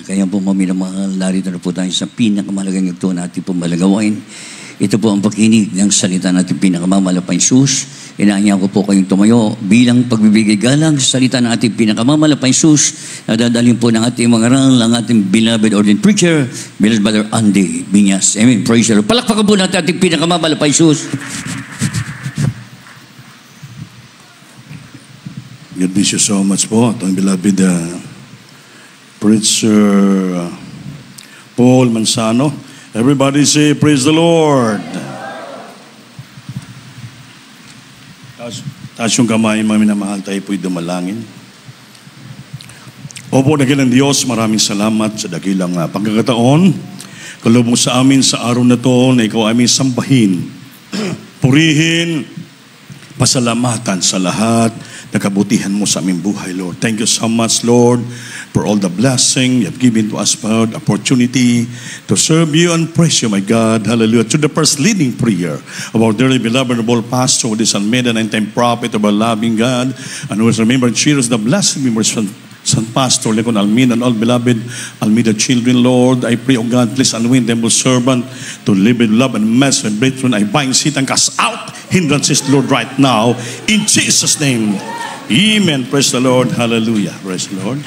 Kaya po maminamahal, narito na po tayo sa pinakamahalagang ito na ating po malagawain. Ito po ang pakinig ng salita natin pinakamamalapay Sus. Inaanya ko po kayong tumayo bilang pagbibigay galang sa salita ng ating pinakamamalapay Sus na dadalhin po ng ating mga aral, ang ating beloved ordained preacher, beloved Brother Andy Biñas. Amen. Praise the Lord. Palakpakan po natin ating pinakamamalapay Sus. God bless you so much po. Itong beloved preacher Paul Mansano. Everybody say, praise the Lord. Taas yung kamay, maminamahal, tayo po'y dumalangin. Opo, dakilang Diyos, maraming salamat sa dakilang pagkakataon. Kalubog sa amin sa araw na to na ikaw aming sambahin, purihin, pasalamatan sa lahat na kabutihan mo sa aming buhay, Lord. Thank you so much, Lord, for all the blessing you have given to us, for the opportunity to serve you and praise you, my God. Hallelujah. To the first leading prayer of our dearly beloved noble pastor, who is unmade and time prophet of our loving God, and who is remembered, cheers the blessed memories from San Pastor Lecon Almeida and all beloved Almeida children, Lord. I pray, O God, please anoint them, O servant, to live with love and mercy and brethren. I bind Satan, cast out hindrances, Lord, right now, in Jesus' name. Amen. Praise the Lord. Hallelujah. Praise the Lord.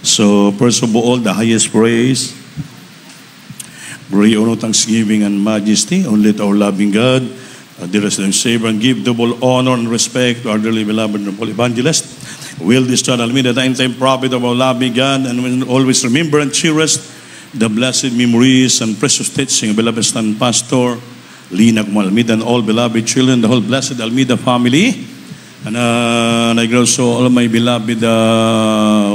So, first of all, the highest praise, glory, honor, thanksgiving, and majesty only to our loving God, our dearest and Savior, and give double honor and respect to our dearly beloved noble evangelist, Will Destroy Almeida, the time prophet of our loving God, and will always remember and cherish the blessed memories and precious teaching of beloved San Pastor Lina Almeida and all beloved children, the whole blessed Almeida family. And I also all my beloved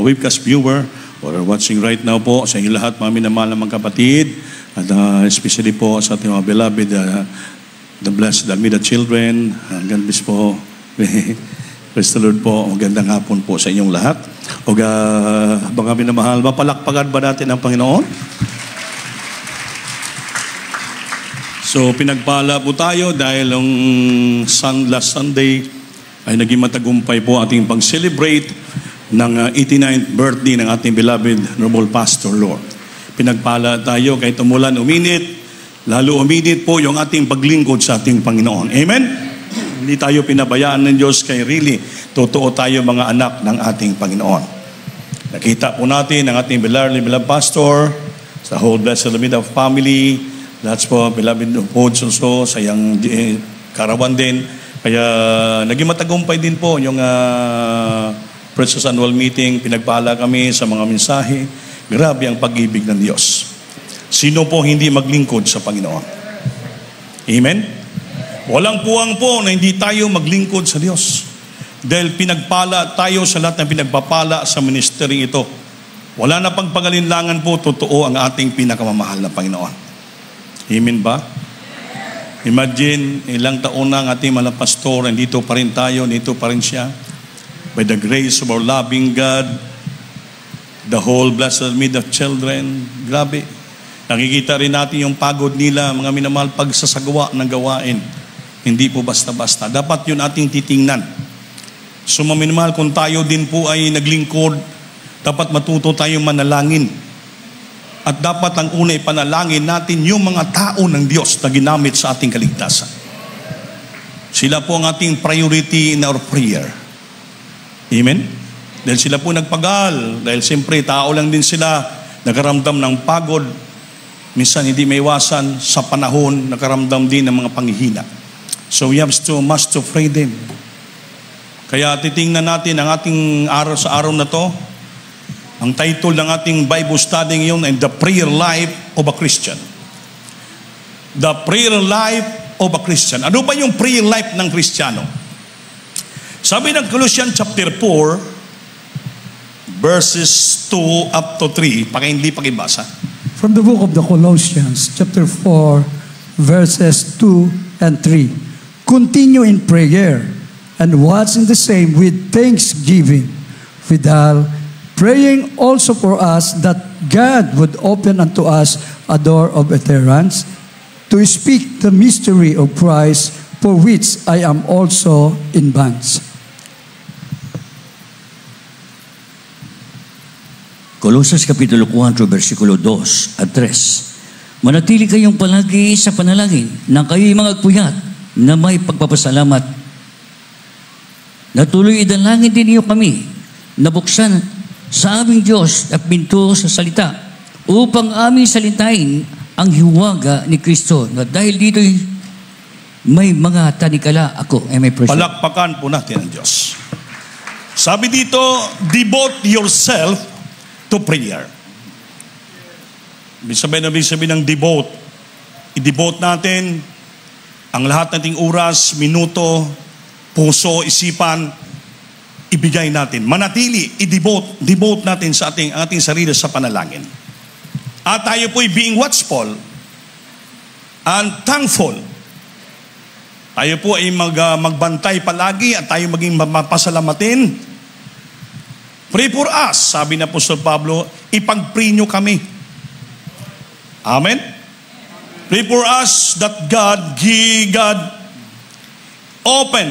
webcast viewer who are watching right now po, sa inyo lahat, mga minamahal na mga kapatid, at especially po sa ating mga beloved, the blessed Almeida children. God bless po. Praise the Lord po. Magandang hapon po sa inyong lahat. O mga minamahal, mapalakpakan ba natin ang Panginoon? So, pinagpala po tayo dahil ang last Sunday ay naging matagumpay po ating pag-celebrate ng 89th birthday ng ating beloved noble pastor, Lord. Pinagpala tayo kahit umulan, uminit, lalo uminit po yung ating paglingkod sa ating Panginoon. Amen? Hindi tayo pinabayaan ng Diyos, kaya really, totoo tayo mga anak ng ating Panginoon. Nakita po natin ang ating beloved pastor, sa whole blessed Almeida family, lahat po, beloved po, so sa iyang karawan din. Kaya naging matagumpay din po yung Precious Annual Meeting. Pinagpala kami sa mga mensahe. Grabe ang pag-ibig ng Diyos. Sino po hindi maglingkod sa Panginoon? Amen? Walang puwang po na hindi tayo maglingkod sa Diyos. Dahil pinagpala tayo sa lahat ng pinagpapala sa ministering ito. Wala na pang pag-alinlangan po, totoo ang ating pinakamamahal na Panginoon. Amen ba? Imagine, ilang taon na ang ating mga pastor, nandito pa rin tayo, nandito pa rin siya. By the grace of our loving God, the whole blessed Almeida children, grabe. Nakikita rin natin yung pagod nila, mga minamahal, pagsasagawa ng gawain. Hindi po basta-basta. Dapat yun ating titingnan. So, mga minamahal, kung tayo din po ay naglingkod, dapat matuto tayong manalangin. At dapat ang una ipanalangin natin yung mga tao ng Diyos na ginamit sa ating kaligtasan. Sila po ang ating priority in our prayer. Amen? Dahil sila po nagpagal. Dahil siyempre, tao lang din sila, nakaramdam ng pagod. Minsan hindi may iwasan sa panahon, nakaramdam din ng mga panghihina. So we have to must to pray them. Kaya titingnan natin ang ating araw sa araw na to. Ang title ng ating Bible study ngayon ay The Prayer Life of a Christian. The Prayer Life of a Christian. Ano ba yung prayer life ng Kristiyano? Sabi ng Colossians chapter 4, verses 2 up to 3. Hindi pakibasa. From the book of the Colossians, chapter 4, verses 2 and 3. Continue in prayer and watch in the same with thanksgiving, withal praying also for us that God would open unto us a door of utterance to speak the mystery of Christ, for which I am also in bonds. Colosas Kapitulo 4, versikulo 2 at 3. Manatili kayong palagi sa panalangin na kayo'y mga puyat na may pagpapasalamat. Natuloy idalangin din niyo kami na buksan sa aming Diyos at pinto sa salita upang aming salitain ang hiwaga ni Kristo. Na dahil dito'y may mga tanikala ako. May Palakpakan po natin ang Diyos. Sabi dito, devote yourself to prayer. Ibig sabihin ng devote. I-devote natin ang lahat nating oras, minuto, puso, isipan, ibigay natin. Manatili, i-devote natin sa ating sarili sa panalangin. At tayo po'y being watchful and thankful. Tayo po ay magbantay palagi at tayo maging mapasalamatin. Pray for us, sabi na Apostol Pablo, ipag-pray nyo kami. Amen? Pray for us that God open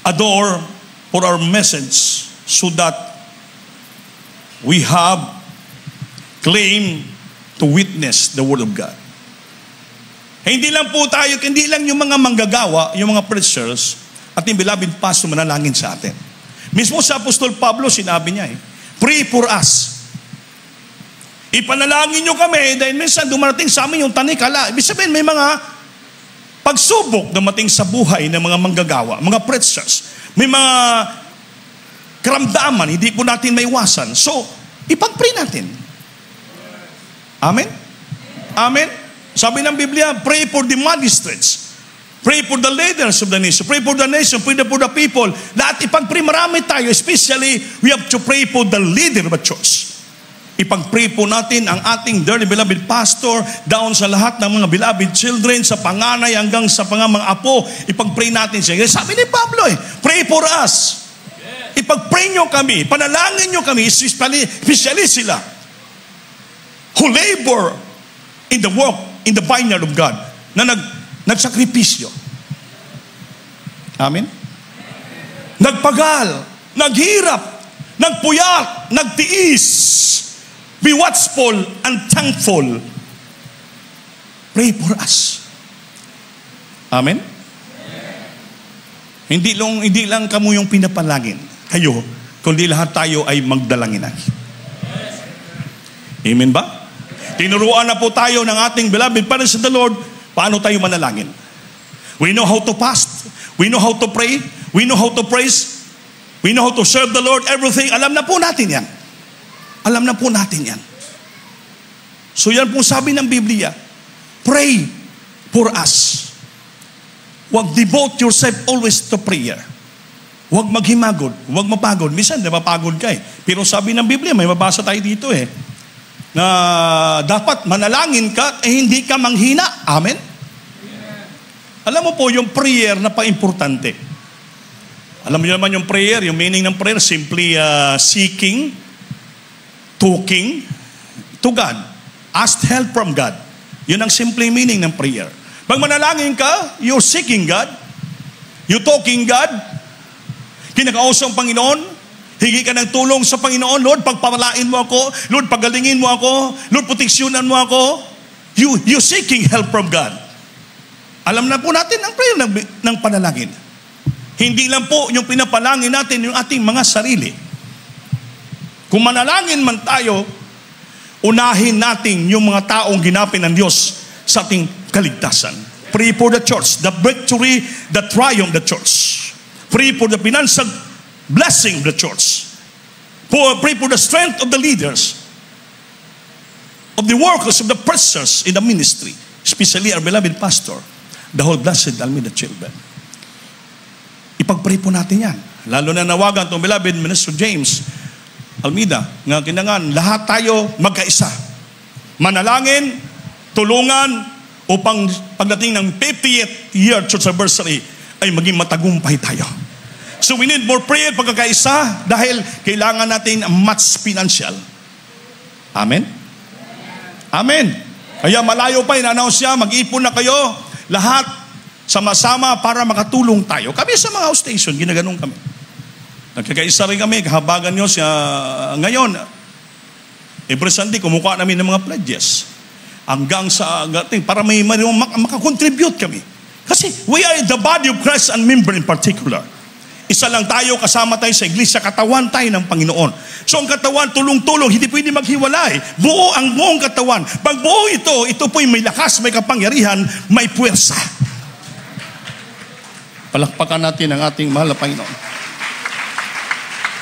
a door for our message so that we have claim to witness the Word of God. Hindi lang po tayo, hindi lang yung mga manggagawa, yung mga preachers, at yung beloved pastor manalangin sa atin. Mismo sa Apostol Pablo, sinabi niya pray for us. Ipanalangin nyo kami dahil minsan dumarating sa amin yung tanikala. Ibig sabihin, may mga pagsubok dumating sa buhay ng mga manggagawa, mga preachers. May mga karamdaman, hindi po natin maiwasan. So, ipag-pray natin. Amen? Amen? Sabi ng Biblia, pray for the magistrates. Pray for the leaders of the nation. Pray for the nation. Pray for the people. Lahat ipag-pray, marami tayo. Especially, we have to pray for the leader of the church. Ipag-pray po natin ang ating dearly beloved pastor down sa lahat ng mga beloved children, sa panganay hanggang sa mga apo. Ipag-pray natin siya. Sabi ni Pablo pray for us. Ipag-pray nyo kami. Panalangin nyo kami. Especially sila who labor in the work, in the vineyard of God, na nagsakripisyo. Amen? Nagpagal, naghirap, nagpuyat, nagtiis. Be watchful and thankful. Pray for us. Amen? Hindi lang kamo yung pinapalangin kayo, kundi lahat tayo ay magdalanginan. Amen ba? Tinuruan na po tayo ng ating beloved parents in the Lord, paano tayo manalangin. We know how to fast. We know how to pray. We know how to praise. We know how to serve the Lord. Everything. Alam na po natin yan. Alam na po natin yan. So yan po sabi ng Biblia, pray for us. Huwag devote yourself always to prayer. Huwag maghimagod. Huwag mapagod. Minsan, mapagod ka Pero sabi ng Biblia, may mabasa tayo dito na dapat manalangin ka hindi ka manghina. Amen? Alam mo po, yung prayer na pa-importante. Alam mo naman yung prayer, yung meaning ng prayer, simply seeking, talking to God. Ask help from God. Yun ang simple meaning ng prayer. Pag manalangin ka, you're seeking God. You're talking God. Kinakausap ang Panginoon. Hingi ka ng tulong sa Panginoon. Lord, pagpapalain mo ako. Lord, pagalingin mo ako. Lord, proteksyonan mo ako. You're seeking help from God. Alam na po natin ang prayer ng panalangin. Hindi lang po yung pinapalangin natin yung ating mga sarili. Kung manalangin man tayo, unahin natin yung mga taong ginapin ng Diyos sa ating kaligtasan. Pray for the church, the victory, the triumph of the church. Pray for the financial blessing of the church. Pray for the strength of the leaders, of the workers, of the preachers in the ministry, especially our beloved pastor, the whole blessed Almeida children. Ipag-pray po natin yan. Lalo na nawagan itong beloved Minister James Almeida, nga kinangan, lahat tayo magkaisa. Manalangin, tulungan, upang pagdating ng 50th year church anniversary, ay maging matagumpay tayo. So we need more prayer pagkakaisa dahil kailangan natin much financial. Amen? Amen. Kaya malayo pa, in-announce siya, mag-ipon na kayo, lahat sama-sama para makatulong tayo. Kami sa mga house station, ginaganon kami. Nagkakaisa rin kami, kahabagan nyo siya. Ngayon, every Sunday, kumukuha namin ng mga pledges. Hanggang sa, para may makakontribute kami. Kasi we are the body of Christ and member in particular. Isa lang tayo, kasama tayo sa iglesia, katawan tayo ng Panginoon. So ang katawan, tulong-tulong, hindi pwede maghiwalay. Buo ang buong katawan. Pag buo ito po'y may lakas, may kapangyarihan, may puwersa. Palakpakan natin ang ating mahal na Panginoon.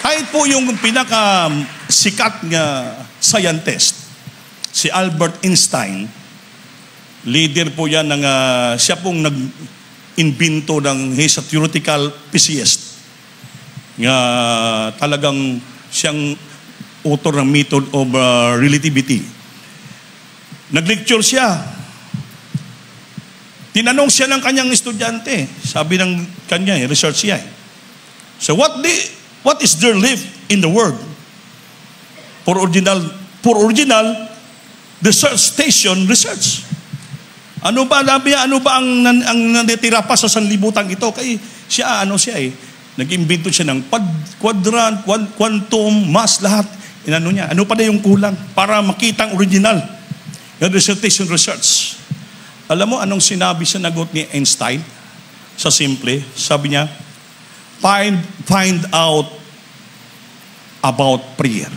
Kahit po yung pinaka-sikat nga scientist, si Albert Einstein, leader po yan ng, siya pong nag-imbento ng, he's a theoretical physicist. Nga talagang siyang author ng method of relativity. Nag-lecture siya. Tinanong siya ng kanyang estudyante. Sabi ng kanya, research siya. So what is there left in the world? For original research station research. Ano ba ang natitira pa sa sanlibutan ito? Kaya siya, nag-imbento siya ng quadrant, quantum, mass, lahat. Inano niya. Ano pa na yung kulang para makita ang original? Yung dissertation research. Alam mo anong sinabi sa nagot ni Einstein? Sa simple, sabi niya, find out about prayer.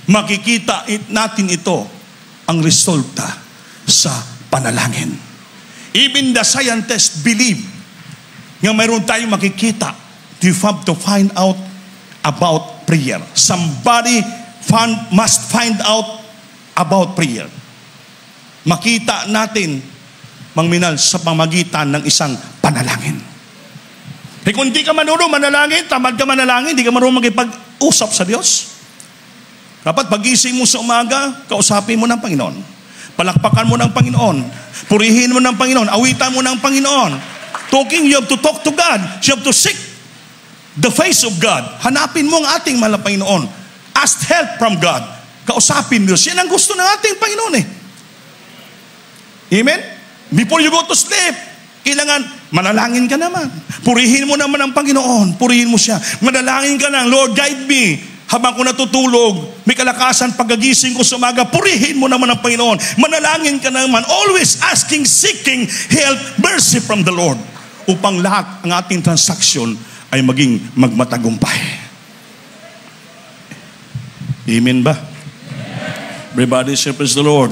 Makikita natin ito ang resulta sa panalangin. Even the scientists believe nga mayroon tayong makikita. You have to find out about prayer. Somebody must find out about prayer. Makita natin, Mang Minal, sa pamagitan ng isang panalangin. Eh kung hindi ka marunong manalangin, tamad ka manalangin, hindi ka marunong magipag-usap sa Diyos. Dapat pagising mo sa umaga, kausapin mo ng Panginoon. Palakpakan mo ng Panginoon. Purihin mo ng Panginoon. Awitan mo ng Panginoon. You have to talk to God. You have to seek the face of God. Hanapin mo ang ating mahal na Panginoon. Ask help from God. Kausapin Diyos. Yan ang gusto ng ating Panginoon Amen? Before you go to sleep, kailangan manalangin ka naman. Purihin mo naman ang Panginoon. Purihin mo siya. Manalangin ka lang, Lord, guide me. Habang ko natutulog, may kalakasan pagkagising ko sa umaga, purihin mo naman ang Panginoon. Manalangin ka naman. Always asking, seeking help, mercy from the Lord. Upang lahat ang ating transaksyon ay maging magmatagumpay. Amen ba? Everybody say praise the Lord.